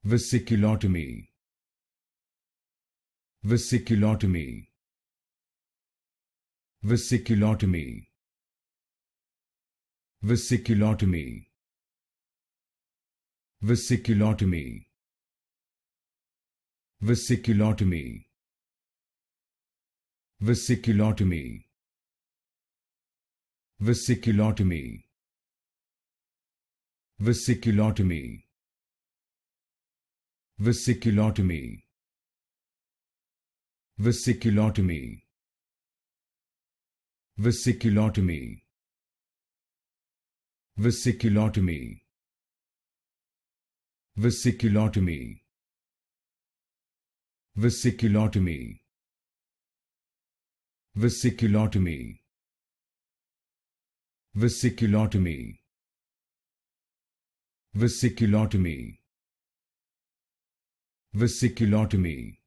Vesiculotomy. Vesiculotomy. Vesiculotomy. Vesiculotomy. Vesiculotomy. Vesiculotomy. Vesiculotomy. Vesiculotomy. Vesiculotomy. Vesiculotomy. Vesiculotomy. Vesiculotomy. Vesiculotomy. Vesiculotomy. Vesiculotomy. Vesiculotomy. Vesiculotomy. Vesiculotomy. Vesiculotomy.